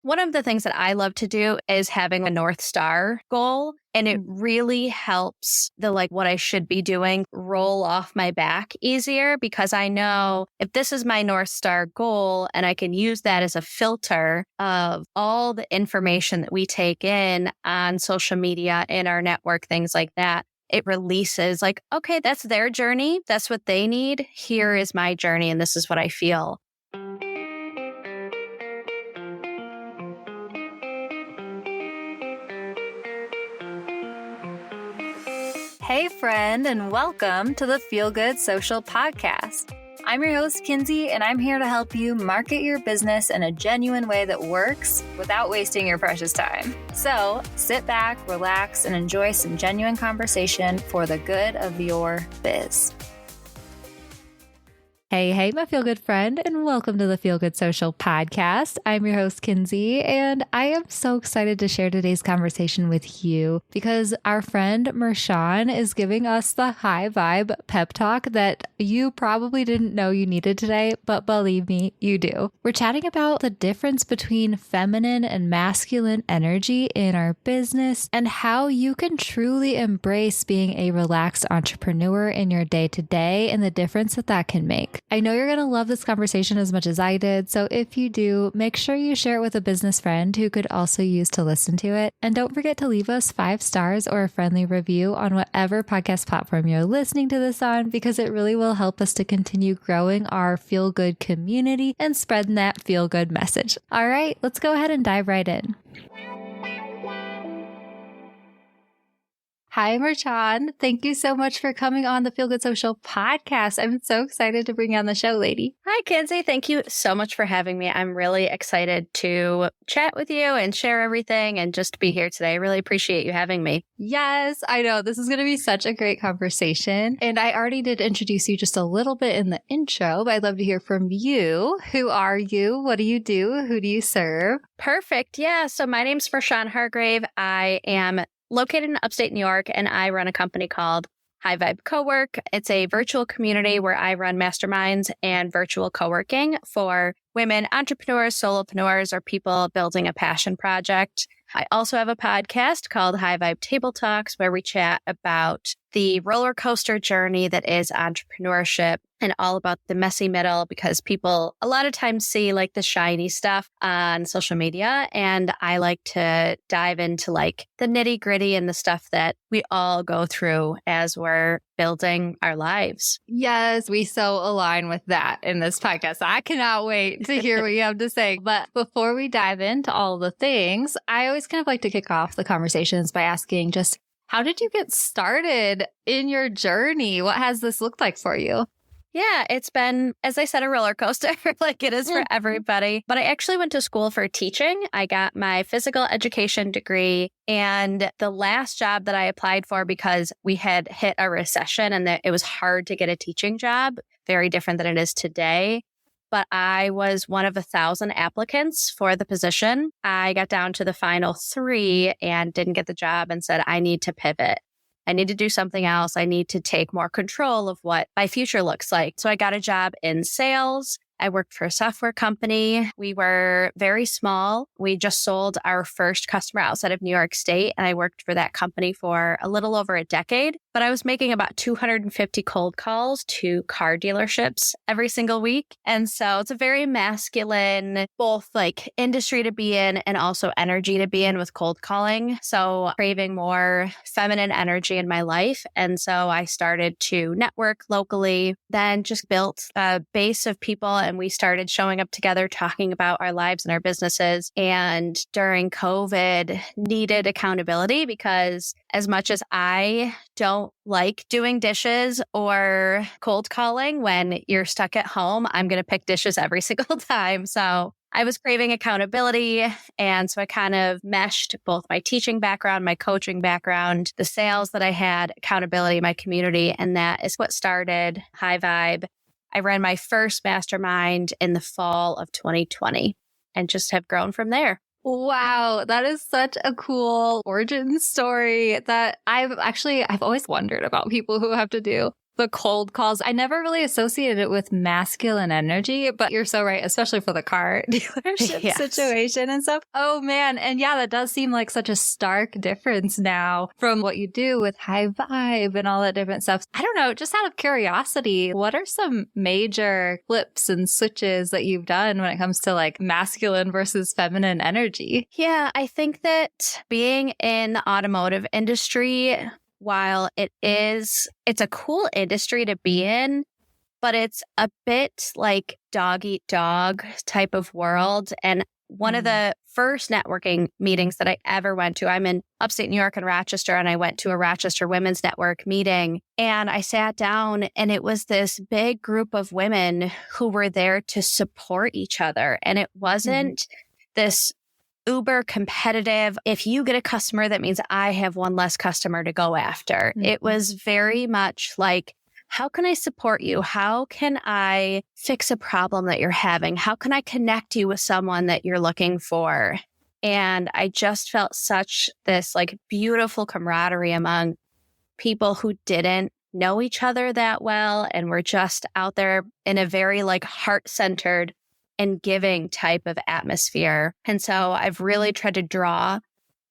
One of the things that I love to do is having a North Star goal. And it really helps what I should be doing roll off my back easier, because I know if this is my North Star goal and I can use that as a filter of all the information that we take in on social media, in our network, things like that. It releases okay, that's their journey. That's what they need. Here is my journey. And this is what I feel. Hey friend, and welcome to the Feel Good Social Podcast. I'm your host, Kinsey, and I'm here to help you market your business in a genuine way that works without wasting your precious time. So sit back, relax, and enjoy some genuine conversation for the good of your biz. Hey, my Feel Good friend, and welcome to the Feel Good Social Podcast. I'm your host, Kinsey, and I am so excited to share today's conversation with you because our friend Mershawn is giving us the high vibe pep talk that you probably didn't know you needed today, but believe me, you do. We're chatting about the difference between feminine and masculine energy in our business and how you can truly embrace being a relaxed entrepreneur in your day-to-day and the difference that can make. I know you're going to love this conversation as much as I did, so if you do, make sure you share it with a business friend who could also use to listen to it. And don't forget to leave us 5 stars or a friendly review on whatever podcast platform you're listening to this on, because it really will help us to continue growing our Feel Good community and spreading that Feel Good message. All right, let's go ahead and dive right in. Hi, Mershawn. Thank you so much for coming on the Feel Good Social Podcast. I'm so excited to bring you on the show, lady. Hi, Kinsey. Thank you so much for having me. I'm really excited to chat with you and share everything and just be here today. I really appreciate you having me. Yes, I know. This is going to be such a great conversation. And I already did introduce you just a little bit in the intro, but I'd love to hear from you. Who are you? What do you do? Who do you serve? Perfect. Yeah. So my name's Mershawn Hargrave. I am located in upstate New York, and I run a company called High Vibe Cowork. It's a virtual community where I run masterminds and virtual coworking for women entrepreneurs, solopreneurs, or people building a passion project. I also have a podcast called High Vibe Table Talks, where we chat about the roller coaster journey that is entrepreneurship and all about the messy middle, because people a lot of times see the shiny stuff on social media. And I like to dive into the nitty gritty and the stuff that we all go through as we're building our lives. Yes, we so align with that in this podcast. I cannot wait to hear what you have to say. But before we dive into all the things, I always kind of like to kick off the conversations by asking just, how did you get started in your journey? What has this looked like for you? Yeah, it's been, as I said, a roller coaster like it is for everybody. But I actually went to school for teaching. I got my physical education degree. And the last job that I applied for, because we had hit a recession and that it was hard to get a teaching job, very different than it is today. But I was one of 1,000 applicants for the position. I got down to the final 3 and didn't get the job and said, I need to pivot. I need to do something else. I need to take more control of what my future looks like. So I got a job in sales. I worked for a software company. We were very small. We just sold our first customer outside of New York State, and I worked for that company for a little over a decade. But I was making about 250 cold calls to car dealerships every single week. And so it's a very masculine, both industry to be in and also energy to be in with cold calling. So craving more feminine energy in my life. And so I started to network locally, then just built a base of people, and we started showing up together, talking about our lives and our businesses. And during COVID, needed accountability, because as much as I don't like doing dishes or cold calling when you're stuck at home, I'm going to pick dishes every single time. So I was craving accountability. And so I kind of meshed both my teaching background, my coaching background, the sales that I had, accountability, my community. And that is what started High Vibe. I ran my first mastermind in the fall of 2020 and just have grown from there. Wow, that is such a cool origin story that I've always wondered about people who have to do the cold calls. I never really associated it with masculine energy, but you're so right, especially for the car dealership situation and stuff. Oh man. And yeah, that does seem like such a stark difference now from what you do with high vibe and all that different stuff. I don't know, just out of curiosity, what are some major flips and switches that you've done when it comes to like masculine versus feminine energy? Yeah, I think that being in the automotive industry, while it's a cool industry to be in, but it's a bit like dog eat dog type of world. And one of the first networking meetings that I ever went to, I'm in upstate New York in Rochester, and I went to a Rochester Women's Network meeting, and I sat down, and it was this big group of women who were there to support each other. And it wasn't this uber competitive, if you get a customer, that means I have one less customer to go after. It was very much like, how can I support you? How can I fix a problem that you're having? How can I connect you with someone that you're looking for? And I just felt such this like beautiful camaraderie among people who didn't know each other that well and were just out there in a very like heart-centered and giving type of atmosphere. And so I've really tried to draw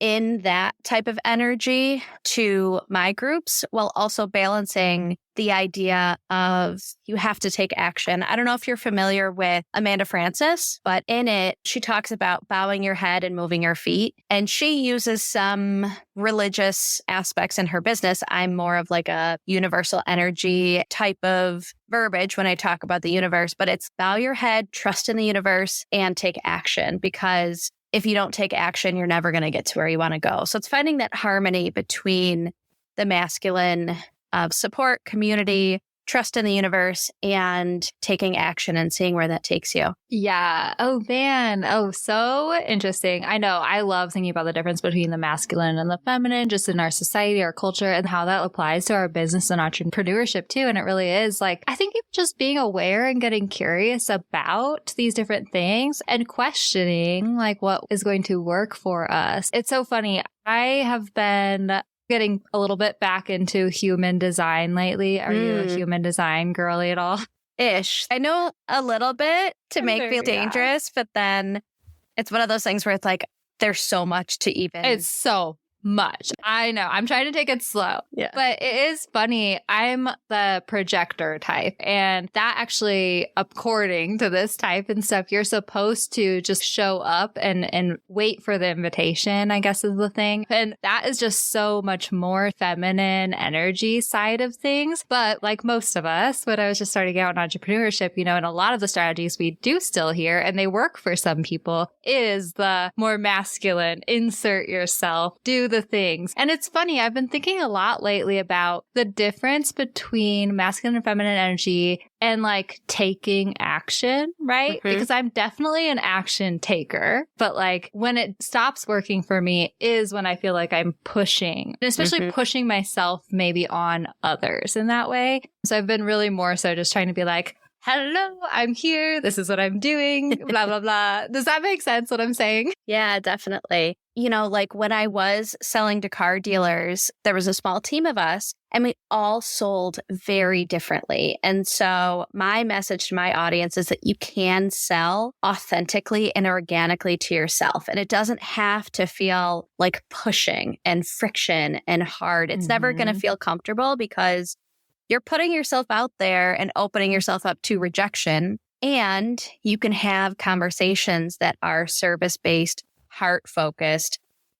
in that type of energy to my groups while also balancing the idea of you have to take action. I don't know if you're familiar with Amanda Francis, but in it, she talks about bowing your head and moving your feet. And she uses some religious aspects in her business. I'm more of like a universal energy type of verbiage when I talk about the universe, but it's bow your head, trust in the universe, and take action, because if you don't take action, you're never going to get to where you want to go. So it's finding that harmony between the masculine of support, community, trust in the universe, and taking action and seeing where that takes you. Yeah. Oh, man. Oh, so interesting. I know. I love thinking about the difference between the masculine and the feminine, just in our society, our culture, and how that applies to our business and entrepreneurship too. And it really is like, I think just being aware and getting curious about these different things and questioning like what is going to work for us. It's so funny. I have been getting a little bit back into human design lately. Are you a human design girly at all? Ish. I know a little bit to make me dangerous, but then it's one of those things where it's like, there's so much to even. It's so much. I know. I'm trying to take it slow. Yeah. But it is funny. I'm the projector type. And that actually, according to this type and stuff, you're supposed to just show up and wait for the invitation, I guess is the thing. And that is just so much more feminine energy side of things. But like most of us, when I was just starting out in entrepreneurship, you know, and a lot of the strategies we do still hear, and they work for some people, is the more masculine, insert yourself, do the things. And it's funny, I've been thinking a lot lately about the difference between masculine and feminine energy and like taking action, right? Because I'm definitely an action taker, but like when it stops working for me is when I feel like I'm pushing, and especially pushing myself maybe on others in that way. So I've been really more so just trying to be like, hello, I'm here. This is what I'm doing, blah, blah, blah. Does that make sense what I'm saying? Yeah, definitely. You know, like when I was selling to car dealers, there was a small team of us and we all sold very differently. And so my message to my audience is that you can sell authentically and organically to yourself. And it doesn't have to feel like pushing and friction and hard. It's never going to feel comfortable because you're putting yourself out there and opening yourself up to rejection. And you can have conversations that are service-based, heart-focused,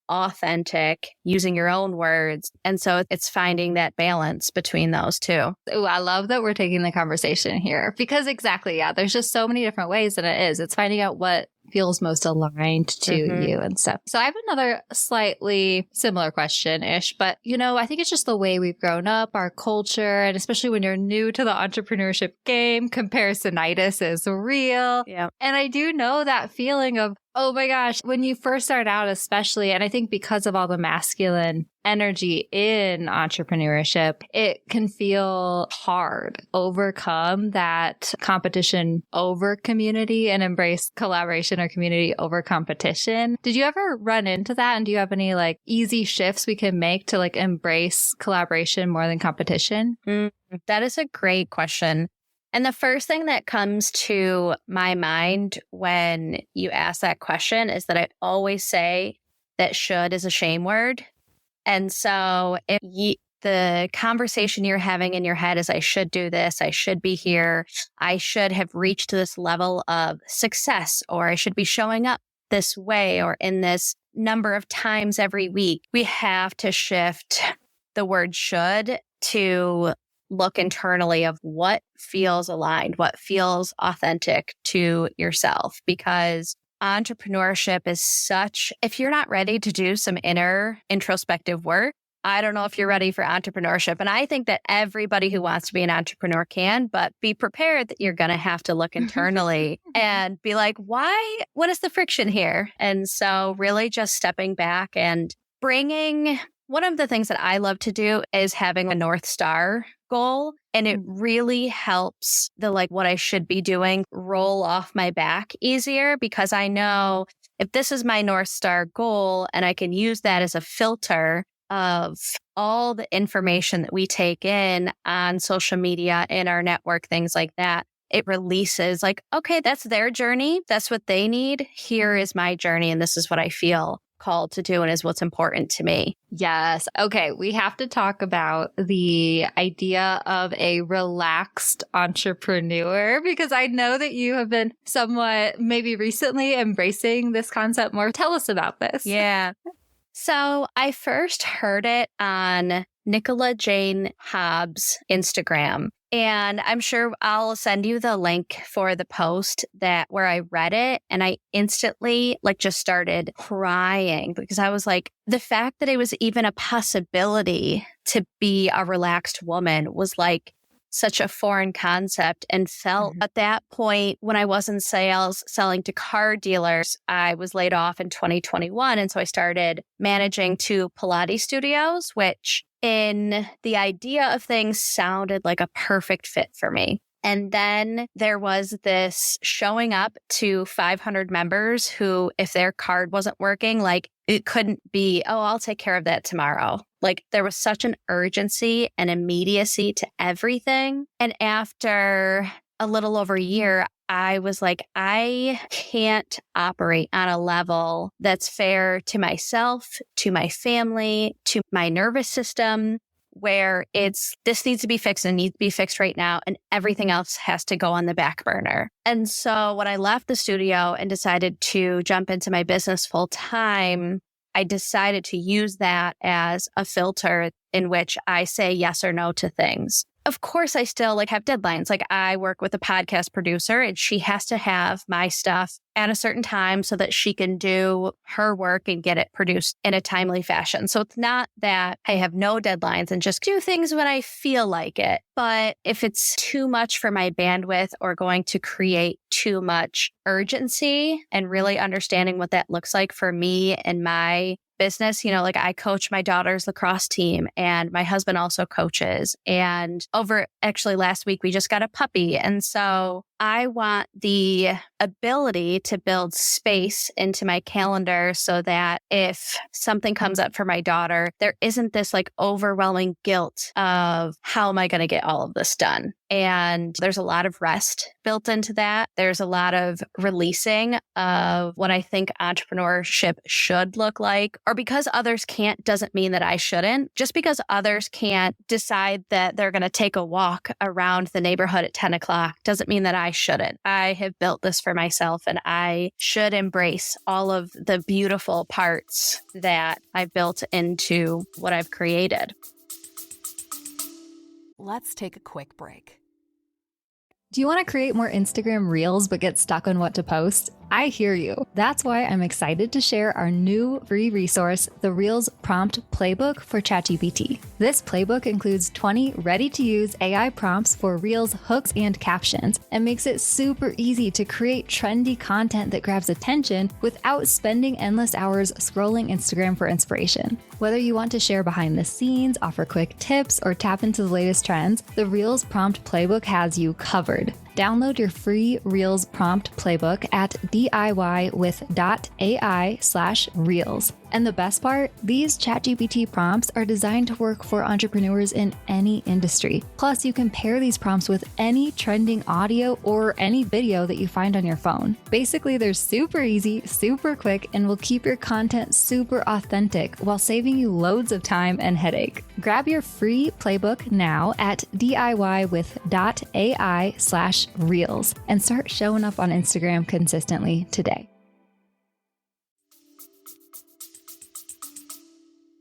authentic, using your own words. And so it's finding that balance between those two. Ooh, I love that we're taking the conversation here because exactly, yeah, there's just so many different ways that it is. It's finding out what feels most aligned to you and stuff. So I have another slightly similar question-ish, but you know, I think it's just the way we've grown up, our culture, and especially when you're new to the entrepreneurship game, comparisonitis is real. Yeah. And I do know that feeling of, oh my gosh, when you first start out, especially, and I think because of all the masculine energy in entrepreneurship, it can feel hard overcome that competition over community and embrace collaboration or community over competition. Did you ever run into that? And do you have any like easy shifts we can make to like embrace collaboration more than competition? That is a great question. And the first thing that comes to my mind when you ask that question is that I always say that should is a shame word. And so if the conversation you're having in your head is, I should do this, I should be here, I should have reached this level of success, or I should be showing up this way or in this number of times every week, we have to shift the word should to look internally of what feels aligned, what feels authentic to yourself. Because entrepreneurship is such, if you're not ready to do some inner introspective work, I don't know if you're ready for entrepreneurship. And I think that everybody who wants to be an entrepreneur can, but be prepared that you're going to have to look internally and be like, why? What is the friction here? And so really just stepping back and bringing, one of the things that I love to do is having a North Star goal. And it really helps the like what I should be doing roll off my back easier, because I know if this is my North Star goal and I can use that as a filter of all the information that we take in on social media, in our network, things like that, it releases like, okay, that's their journey. That's what they need. Here is my journey. And this is what I feel called to do and is what's important to me. Yes. Okay. We have to talk about the idea of a relaxed entrepreneur, because I know that you have been somewhat maybe recently embracing this concept more. Tell us about this. Yeah. So I first heard it on Nicola Jane Hobbs' Instagram. And I'm sure I'll send you the link for the post where I read it. And I instantly just started crying, because I was like, the fact that it was even a possibility to be a relaxed woman was like such a foreign concept, and felt at that point when I was in sales, selling to car dealers, I was laid off in 2021. And so I started managing 2 Pilates studios, which in the idea of things sounded like a perfect fit for me. And then there was this showing up to 500 members who, if their card wasn't working, it couldn't be, oh, I'll take care of that tomorrow. There was such an urgency and immediacy to everything. And after a little over a year, I was like, I can't operate on a level that's fair to myself, to my family, to my nervous system, where this needs to be fixed and needs to be fixed right now, and everything else has to go on the back burner. And so when I left the studio and decided to jump into my business full time, I decided to use that as a filter in which I say yes or no to things. Of course, I still have deadlines. I work with a podcast producer, and she has to have my stuff at a certain time so that she can do her work and get it produced in a timely fashion. So it's not that I have no deadlines and just do things when I feel like it. But if it's too much for my bandwidth or going to create too much urgency, and really understanding what that looks like for me and my business, I coach my daughter's lacrosse team, and my husband also coaches. And actually last week, we just got a puppy. And so I want the ability to build space into my calendar so that if something comes up for my daughter, there isn't this overwhelming guilt of how am I going to get all of this done? And there's a lot of rest built into that. There's a lot of releasing of what I think entrepreneurship should look like. Or because others can't doesn't mean that I shouldn't. Just because others can't decide that they're going to take a walk around the neighborhood at 10 o'clock doesn't mean that I shouldn't. I have built this for myself, and I should embrace all of the beautiful parts that I've built into what I've created. Let's take a quick break. Do you want to create more Instagram Reels but get stuck on what to post? I hear you. That's why I'm excited to share our new free resource, the Reels Prompt Playbook for ChatGPT. This playbook includes 20 ready-to-use AI prompts for Reels, hooks, and captions, and makes it super easy to create trendy content that grabs attention without spending endless hours scrolling Instagram for inspiration. Whether you want to share behind the scenes, offer quick tips, or tap into the latest trends, the Reels Prompt Playbook has you covered. Download your free Reels Prompt Playbook at DIY.ai/Reels. And the best part, these ChatGPT prompts are designed to work for entrepreneurs in any industry. Plus, you can pair these prompts with any trending audio or any video that you find on your phone. Basically, they're super easy, super quick, and will keep your content super authentic while saving you loads of time and headache. Grab your free playbook now at DIY.ai/Reels and start showing up on Instagram consistently today.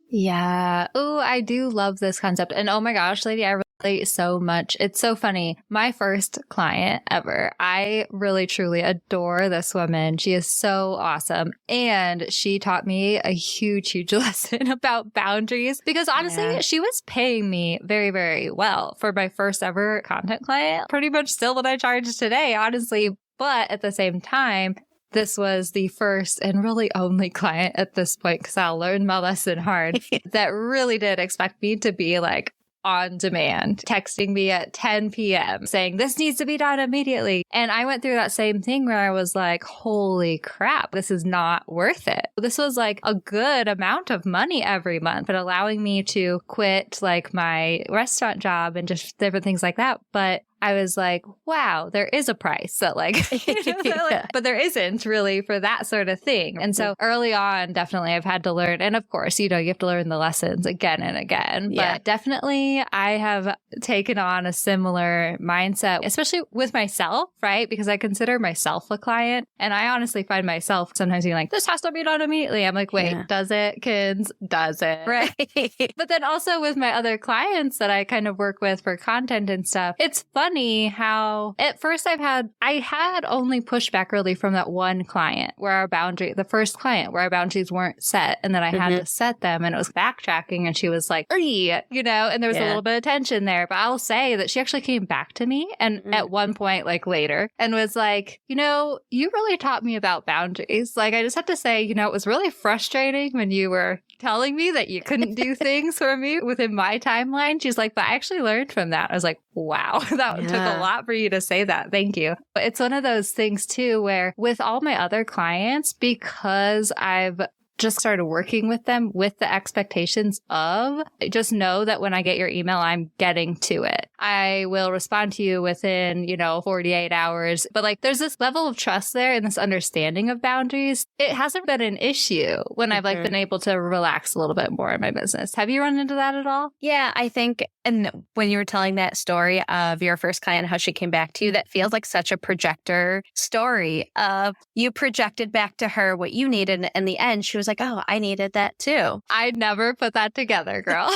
Yeah. Oh, I do love this concept. And oh my gosh, lady, I relate so much. It's so funny. My first client ever. I really, truly adore this woman. She is so awesome. And she taught me a huge, huge lesson about boundaries because honestly, she was paying me very, very well for my first ever content client. Pretty much still what I charge today, honestly. But at the same time, this was the first and really only client at this point, because I'll learn my lesson hard, that really did expect me to be like on demand, texting me at 10 p.m. saying this needs to be done immediately. And I went through that same thing where I was like, holy crap, this is not worth it. This was like a good amount of money every month, but allowing me to quit like my restaurant job and just different things like that. But I was like, wow, there is a price that but there isn't really for that sort of thing. And so early on, definitely I've had to learn. And of course, you have to learn the lessons again and again. Yeah. But definitely I have taken on a similar mindset, especially with myself, right? Because I consider myself a client. And I honestly find myself sometimes being like, this has to be done immediately. I'm like, wait, does it, Kins? Does it? Right. But then also with my other clients that I kind of work with for content and stuff, it's funny how at first I had only pushback really from that one client where the first client where our boundaries weren't set, and then I had to set them, and it was backtracking, and she was like, and there was a little bit of tension there. But I'll say that she actually came back to me and at one point like later and was like, you really taught me about boundaries. Like I just have to say, it was really frustrating when you were telling me that you couldn't do things for me within my timeline. She's like, but I actually learned from that. I was like, wow, that took a lot for you to say that. Thank you. But it's one of those things too, where with all my other clients, because I've just started working with them with the expectations of just know that when I get your email, I'm getting to it. I will respond to you within, 48 hours. But like there's this level of trust there and this understanding of boundaries. It hasn't been an issue when I've been able to relax a little bit more in my business. Have you run into that at all? Yeah, I think, and when you were telling that story of your first client, how she came back to you, that feels like such a projector story of you projected back to her what you needed. And in the end, she was like, oh, I needed that too. I never put that together, girl.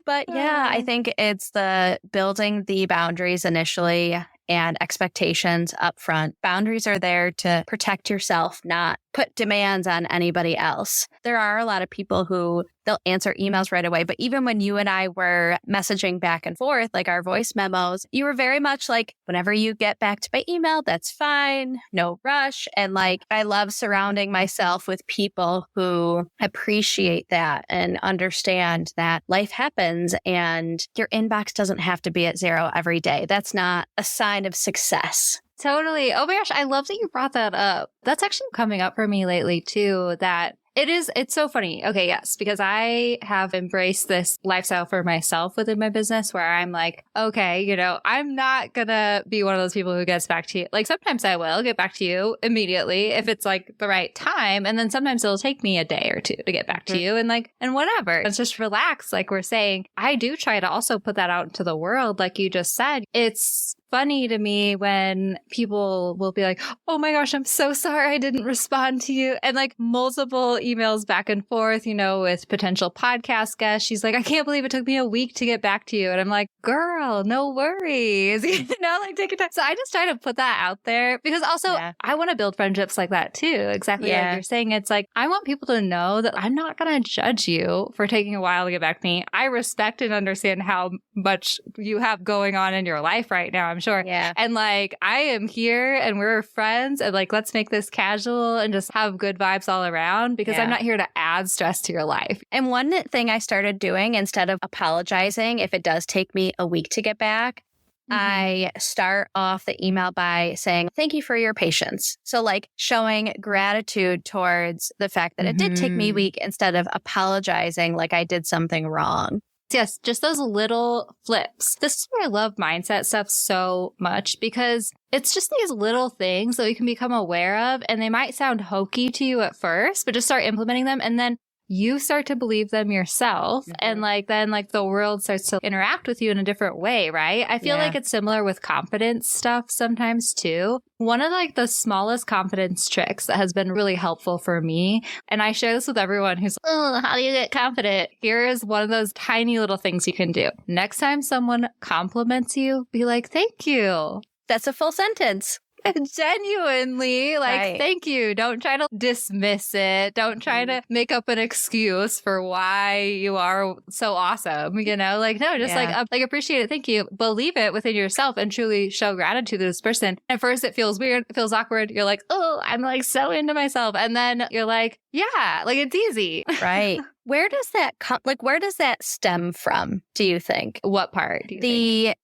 But yeah, I think it's the building the boundaries initially and expectations up front. Boundaries are there to protect yourself, not put demands on anybody else. There are a lot of people who they'll answer emails right away. But even when you and I were messaging back and forth, like our voice memos, you were very much like, whenever you get back to my email, that's fine. No rush. And like, I love surrounding myself with people who appreciate that and understand that life happens and your inbox doesn't have to be at 0 every day. That's not a sign of success. Totally. Oh my gosh, I love that you brought that up. That's actually coming up for me lately too, that it's so funny. Okay, yes, because I have embraced this lifestyle for myself within my business where I'm like, okay, I'm not gonna be one of those people who gets back to you. Like sometimes I will get back to you immediately if it's like the right time. And then sometimes it'll take me a day or two to get back to you and whatever. It's just relax. Like we're saying, I do try to also put that out into the world. Like you just said, it's funny to me when people will be like, oh my gosh, I'm so sorry I didn't respond to you. And like multiple emails back and forth, with potential podcast guests. She's like, I can't believe it took me a week to get back to you. And I'm like, girl, no worries. Like take your time. So I just try to put that out there because also I want to build friendships like that too. Exactly like you're saying. It's like, I want people to know that I'm not going to judge you for taking a while to get back to me. I respect and understand how much you have going on in your life right now, I'm sure. Yeah. And like, I am here and we're friends and like, let's make this casual and just have good vibes all around because I'm not here to add stress to your life. And one thing I started doing instead of apologizing, if it does take me a week to get back, I start off the email by saying, thank you for your patience. So like showing gratitude towards the fact that it did take me a week instead of apologizing like I did something wrong. Yes, just those little flips. This is why I love mindset stuff so much because it's just these little things that we can become aware of and they might sound hokey to you at first, but just start implementing them and then you start to believe them yourself and then the world starts to interact with you in a different way, right? I feel like it's similar with confidence stuff sometimes too. One of like the smallest confidence tricks that has been really helpful for me, and I share this with everyone who's, how do you get confident? Here is one of those tiny little things you can do. Next time someone compliments you, be like, thank you. That's a full sentence. Genuinely, thank you. Don't try to dismiss it. Don't try to make up an excuse for why you are so awesome. No, just appreciate it. Thank you. Believe it within yourself and truly show gratitude to this person. At first, it feels weird. It feels awkward. You're like, oh, I'm like so into myself. And then you're like, yeah, like it's easy. Right. Where does that where does that stem from, do you think? What part do you think?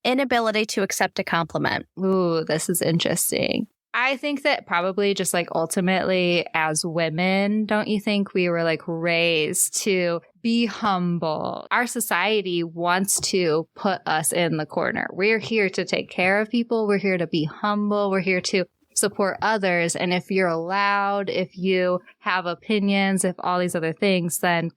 The inability to accept a compliment. Ooh, this is interesting. I think that probably just like ultimately as women, don't you think we were like raised to be humble? Our society wants to put us in the corner. We're here to take care of people. We're here to be humble. We're here to support others. And if you're loud, if you have opinions, if all these other things, then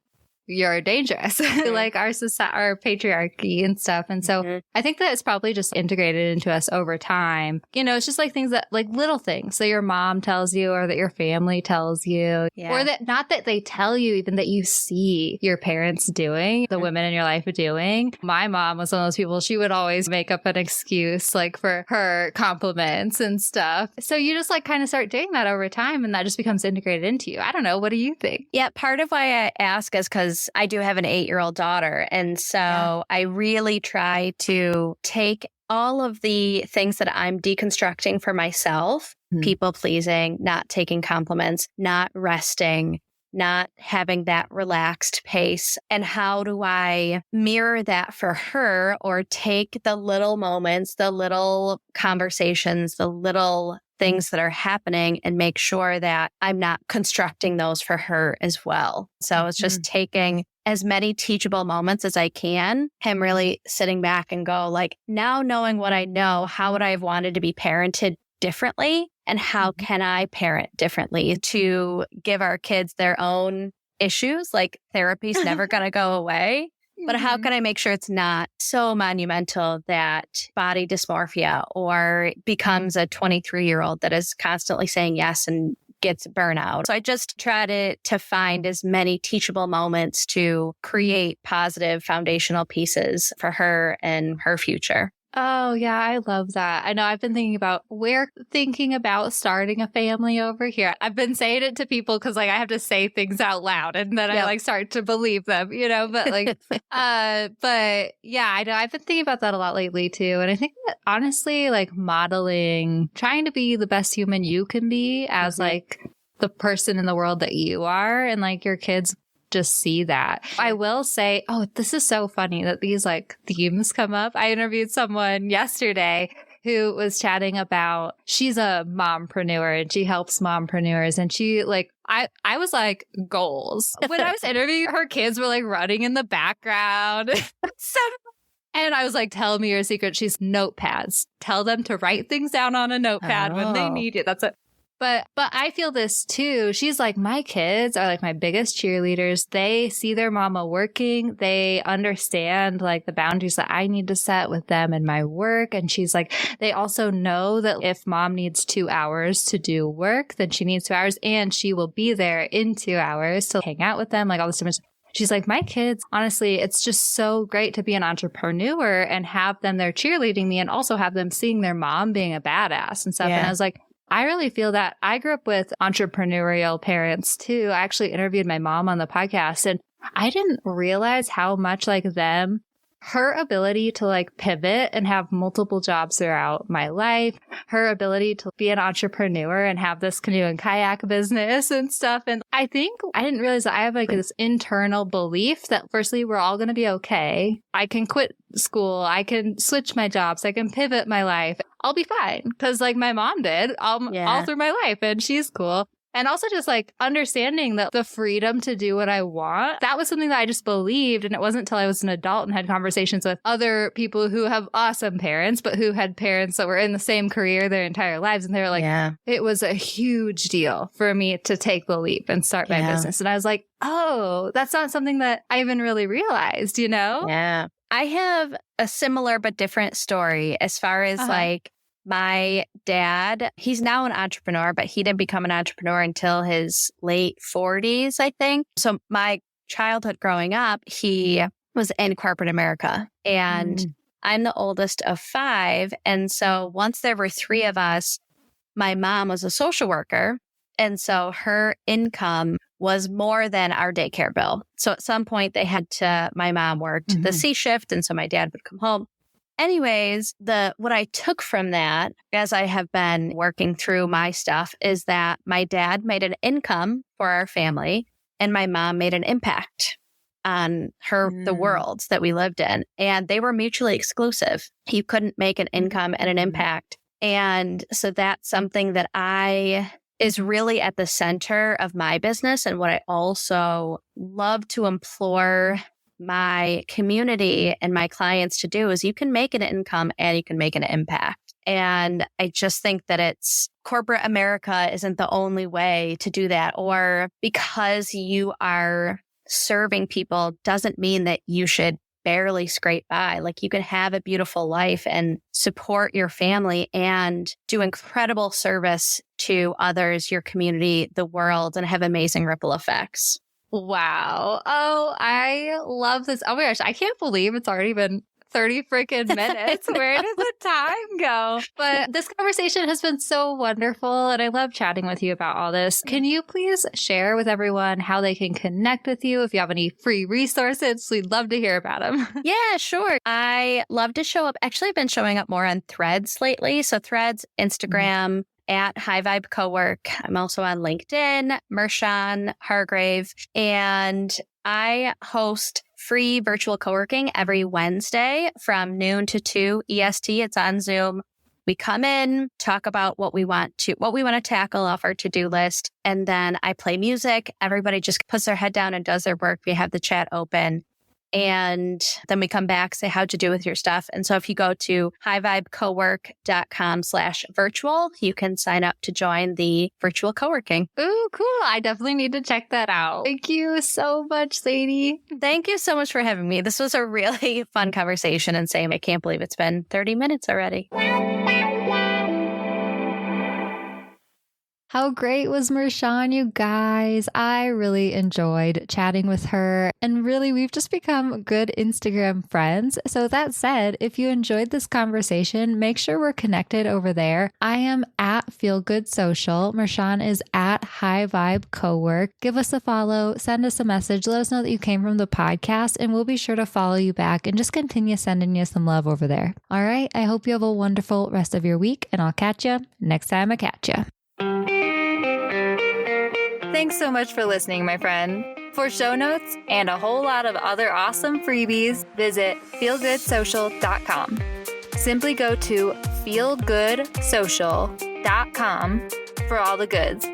you're dangerous, like our society, our patriarchy and stuff. And so I think that it's probably just integrated into us over time. It's just like things that like little things that your mom tells you or that your family tells you or that not that they tell you, even that you see your parents doing, the women in your life doing. My mom was one of those people, she would always make up an excuse like for her compliments and stuff. So you just like kind of start doing that over time and that just becomes integrated into you. I don't know. What do you think? Yeah. Part of why I ask is because I do have an 8-year-old daughter. And so I really try to take all of the things that I'm deconstructing for myself, people pleasing, not taking compliments, not resting, not having that relaxed pace. And how do I mirror that for her or take the little moments, the little conversations, the little things that are happening and make sure that I'm not constructing those for her as well. So it's just taking as many teachable moments as I can and really sitting back and go like, now knowing what I know, how would I have wanted to be parented differently? And how can I parent differently to give our kids their own issues? Like therapy's never going to go away. But how can I make sure it's not so monumental that body dysmorphia or becomes a 23-year-old that is constantly saying yes and gets burnout? So I just try to find as many teachable moments to create positive foundational pieces for her and her future. Oh, yeah, I love that. I know I've been we're thinking about starting a family over here. I've been saying it to people because like I have to say things out loud and then I like start to believe them, but like, but yeah, I know I've been thinking about that a lot lately too. And I think that honestly, like modeling, trying to be the best human you can be as like the person in the world that you are and like your kids just see that. I will say, this is so funny that these like themes come up. I interviewed someone yesterday who was chatting about, she's a mompreneur and she helps mompreneurs. And she like, I was like, goals. When I was interviewing, her kids were like running in the background. And I was like, tell me your secret. She's notepads. Tell them to write things down on a notepad when they need it. That's it. But I feel this too. She's like, my kids are like my biggest cheerleaders. They see their mama working. They understand like the boundaries that I need to set with them and my work. And she's like, they also know that if mom needs 2 hours to do work, then she needs 2 hours and she will be there in 2 hours to hang out with them, like all this different. She's like, my kids, honestly, it's just so great to be an entrepreneur and have them there cheerleading me and also have them seeing their mom being a badass and stuff. Yeah. And I was like, I really feel that. I grew up with entrepreneurial parents too. I actually interviewed my mom on the podcast and I didn't realize how much like them, her ability to like pivot and have multiple jobs throughout my life, her ability to be an entrepreneur and have this canoe and kayak business and stuff. And I think I didn't realize that I have like this internal belief that firstly, we're all going to be okay. I can quit school. I can switch my jobs. I can pivot my life. I'll be fine. Because like my mom did all through my life and she's cool. And also just like understanding that the freedom to do what I want, that was something that I just believed. And it wasn't until I was an adult and had conversations with other people who have awesome parents, but who had parents that were in the same career their entire lives. And they were like, It was a huge deal for me to take the leap and start my business. And I was like, oh, that's not something that I even really realized, you know? Yeah. I have a similar but different story as far as like, my dad, he's now an entrepreneur, but he didn't become an entrepreneur until his late 40s, I think. So my childhood growing up, he was in corporate America and I'm the oldest of 5. And so once there were 3 of us, my mom was a social worker. And so her income was more than our daycare bill. So at some point my mom worked the C shift. And so my dad would come home. Anyways, what I took from that, as I have been working through my stuff, is that my dad made an income for our family and my mom made an impact on the world that we lived in. And they were mutually exclusive. You couldn't make an income and an impact. And so that's something that is really at the center of my business and what I also love to implore my community and my clients to do is you can make an income and you can make an impact. And I just think that corporate America isn't the only way to do that. Or because you are serving people doesn't mean that you should barely scrape by. Like you can have a beautiful life and support your family and do incredible service to others, your community, the world, and have amazing ripple effects. Wow. Oh, I love this. Oh my gosh. I can't believe it's already been 30 freaking minutes. Where did the time go? But this conversation has been so wonderful and I love chatting with you about all this. Can you please share with everyone how they can connect with you? If you have any free resources, we'd love to hear about them. Yeah, sure. I love to show up. Actually, I've been showing up more on Threads lately. So Threads, Instagram, at High Vibe Cowork. I'm also on LinkedIn, Mershon, Hargrave, and I host free virtual coworking every Wednesday from noon to 2 EST. It's on Zoom. We come in, talk about what we want to tackle off our to-do list, and then I play music. Everybody just puts their head down and does their work. We have the chat open. And then we come back, say how'd you do with your stuff. And so if you go to highvibecowork.com/virtual, you can sign up to join the virtual coworking. Ooh, cool. I definitely need to check that out. Thank you so much, Sadie. Thank you so much for having me. This was a really fun conversation and I can't believe it's been 30 minutes already. How great was Mershon, you guys? I really enjoyed chatting with her. And really, we've just become good Instagram friends. So that said, if you enjoyed this conversation, make sure we're connected over there. I am at Feel Good Social. Mershon is at High Vibe Cowork. Give us a follow, send us a message, let us know that you came from the podcast, and we'll be sure to follow you back and just continue sending you some love over there. All right, I hope you have a wonderful rest of your week, and I'll catch you next time I catch you. Thanks so much for listening, my friend. For show notes and a whole lot of other awesome freebies, visit feelgoodsocial.com. Simply go to feelgoodsocial.com for all the goods.